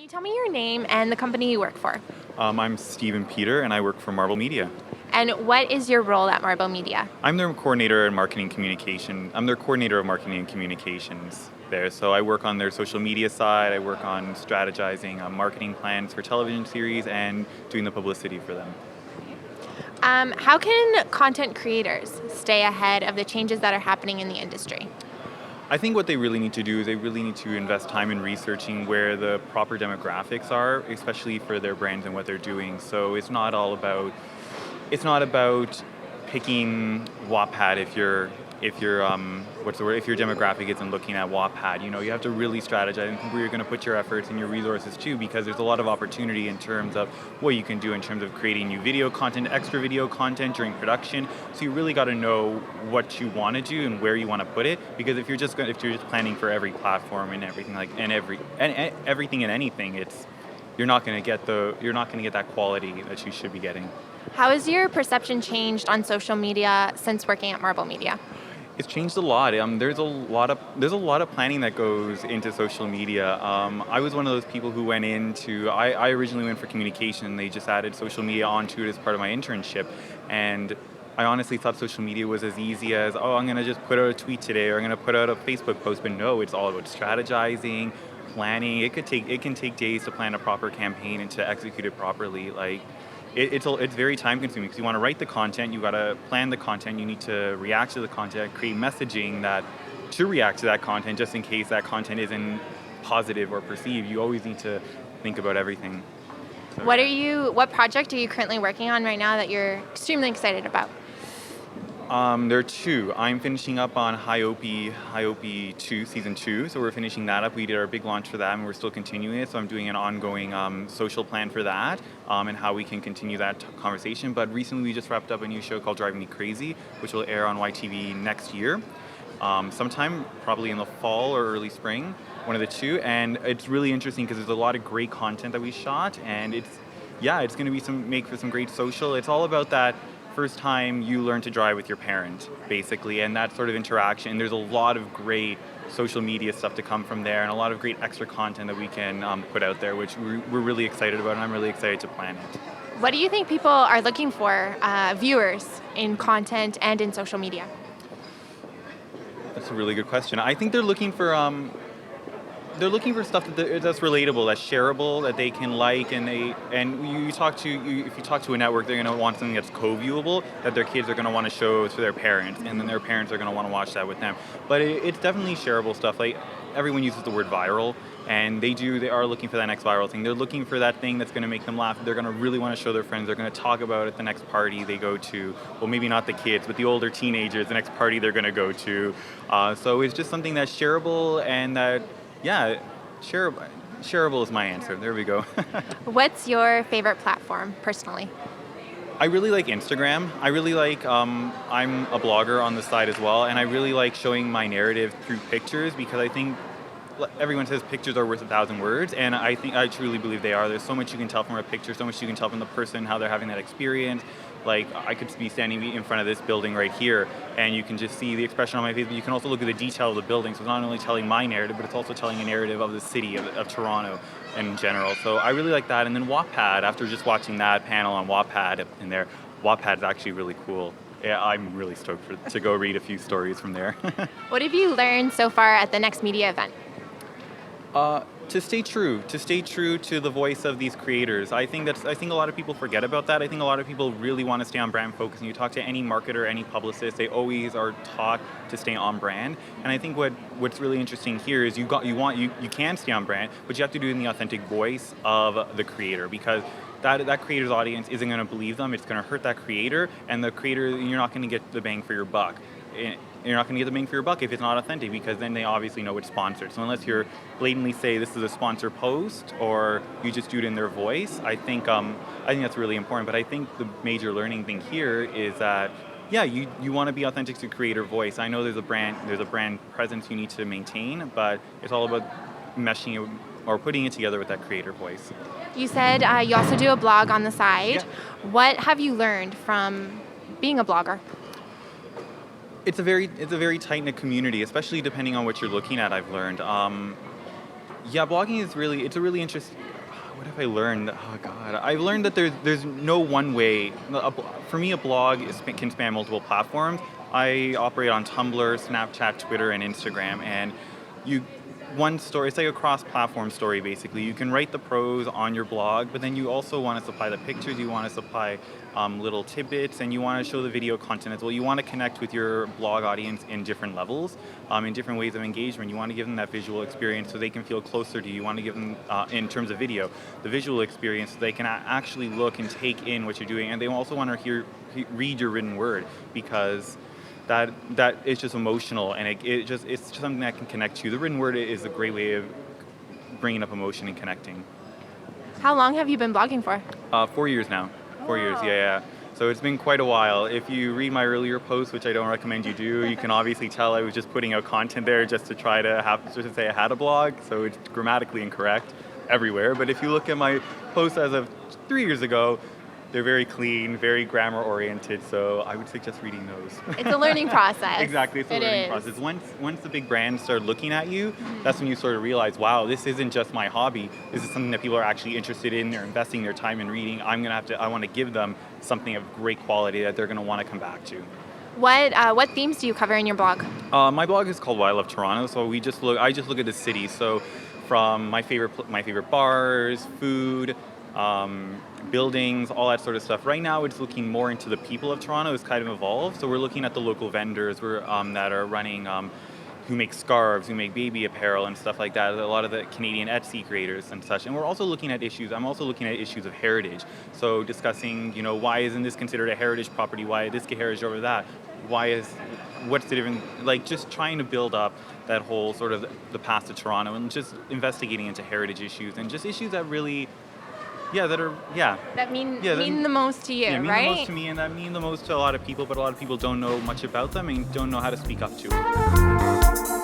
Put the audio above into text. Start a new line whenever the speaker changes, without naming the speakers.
Can you tell me your name and the company you work for?
I'm Stephen Peter, and I work for Marble Media.
And what is your role at Marble Media?
I'm their coordinator in marketing communication. I'm their coordinator of marketing and communications there. So I work on their social media side. I work on strategizing marketing plans for television series and doing the publicity for them.
How can content creators stay ahead of the changes that are happening in the industry?
I think what they really need to do is they really need to invest time in researching where the proper demographics are, especially for their brands and what they're doing. So it's not about picking Wattpad if your demographic isn't looking at Wattpad. You have to really strategize and think where you're going to put your efforts and your resources too, because there's a lot of opportunity in terms of what you can do in terms of creating new video content, extra video content during production. So you really got to know what you want to do and where you want to put it, because if you're just planning for every platform and everything everything and anything, you're not going to get that quality that you should be getting.
How has your perception changed on social media since working at Marble Media?
It's changed a lot. There's a lot of planning that goes into social media. I was one of those people who went into. I originally went for communication. They just added social media onto it as part of my internship, and I honestly thought social media was as easy as, I'm going to just put out a tweet today, or I'm going to put out a Facebook post. But no, it's all about strategizing, planning. It can take days to plan a proper campaign and to execute it properly. It's very time consuming, because you want to write the content, you got to plan the content, you need to react to the content, create messaging to react to that content, just in case that content isn't positive or perceived. You always need to think about everything. So,
What project are you currently working on right now that you're extremely excited about?
there are two. I'm finishing up on Hiope 2, Season 2, so we're finishing that up. We did our big launch for that, and we're still continuing it, so I'm doing an ongoing social plan for that, and how we can continue that conversation. But recently we just wrapped up a new show called Driving Me Crazy, which will air on YTV next year, sometime probably in the fall or early spring, one of the two. And it's really interesting because there's a lot of great content that we shot, and it's going to make for some great social. It's all about that first time you learn to drive with your parent, basically, and that sort of interaction. There's a lot of great social media stuff to come from there, and a lot of great extra content that we can put out there, which we're really excited about, and I'm really excited to plan it.
What do you think people are looking for, viewers, in content and in social media?
That's a really good question. I think they're looking for stuff that's relatable, that's shareable, that they can like, and if you talk to a network, they're going to want something that's co-viewable, that their kids are going to want to show to their parents, and then their parents are going to want to watch that with them. But it's definitely shareable stuff. Like, everyone uses the word viral, and they are looking for that next viral thing. They're looking for that thing that's going to make them laugh. They're going to really want to show their friends. They're going to talk about it at the next party they go to. Well, maybe not the kids, but the older teenagers, the next party they're going to go to. So it's just something that's shareable, and that, shareable is my answer. There we go.
What's your favorite platform, personally?
I really like Instagram. I really like, I'm a blogger on the side as well, and I really like showing my narrative through pictures, because I think everyone says pictures are worth 1,000 words, and I truly believe they are. There's so much you can tell from a picture, so much you can tell from the person, how they're having that experience. Like, I could be standing in front of this building right here, and you can just see the expression on my face, but you can also look at the detail of the building. So it's not only telling my narrative, but it's also telling a narrative of the city, of Toronto in general. So I really like that. And then Wattpad, after just watching that panel on Wattpad in there, Wattpad's actually really cool. Yeah, I'm really stoked to go read a few stories from there.
What have you learned so far at the nextMEDIA event?
To stay true to the voice of these creators. I think a lot of people forget about that. I think a lot of people really want to stay on brand focus. And you talk to any marketer, any publicist, they always are taught to stay on brand. And I think what's really interesting here is you can stay on brand, but you have to do it in the authentic voice of the creator, because that creator's audience isn't going to believe them. It's going to hurt that creator, and the creator, you're not going to get the bang for your buck. You're not going to get the bang for your buck if it's not authentic, because then they obviously know it's sponsored. So unless you're blatantly say this is a sponsored post, or you just do it in their voice, I think that's really important. But I think the major learning thing here is that you want to be authentic to creator voice. I know there's a brand presence you need to maintain, but it's all about meshing it or putting it together with that creator voice.
You said you also do a blog on the side.
Yeah.
What have you learned from being a blogger?
It's a very tight-knit community, especially depending on what you're looking at, I've learned. Yeah, blogging is really, it's a really interesting. What have I learned? Oh God, I've learned that there's no one way. For me, a blog can span multiple platforms. I operate on Tumblr, Snapchat, Twitter, and Instagram, and you one story. It's like a cross-platform story, basically. You can write the prose on your blog, but then you also want to supply the pictures. You want to supply little tidbits, and you want to show the video content as well. You want to connect with your blog audience in different levels, in different ways of engagement. You want to give them that visual experience so they can feel closer to you. You want to give them, in terms of video, the visual experience so they can actually look and take in what you're doing, and they also want to read your written word, because that is just emotional, and it's just something that can connect to you. The written word is a great way of bringing up emotion and connecting.
How long have you been blogging for?
4 years now. 4 years,
Wow.
yeah. So it's been quite a while. If you read my earlier posts, which I don't recommend you do, you can obviously tell I was just putting out content there just to try to say I had a blog. So it's grammatically incorrect everywhere. But if you look at my posts as of 3 years ago, they're very clean, very grammar oriented, so I would suggest reading those.
It's a learning process.
Exactly, it's a learning process. Once the big brands start looking at you, that's when you sort of realize, wow, this isn't just my hobby. This is something that people are actually interested in. They're investing their time in reading. I want to give them something of great quality that they're going to want to come back to.
What themes do you cover in your blog?
My blog is called Why I Love Toronto. So I just look at the city. So from my favorite bars, food, buildings, all that sort of stuff. Right now, it's looking more into the people of Toronto. It's kind of evolved. So we're looking at the local vendors that are running, who make scarves, who make baby apparel and stuff like that. A lot of the Canadian Etsy creators and such. And we're also looking at issues. I'm also looking at issues of heritage. So discussing, why isn't this considered a heritage property? Why this get heritage over that? What's the difference? Like, just trying to build up that whole sort of the past of Toronto, and just investigating into heritage issues and just issues that really.
That mean the most to you,
mean
right?
the most to me, and that mean the most to a lot of people, but a lot of people don't know much about them and don't know how to speak up to it.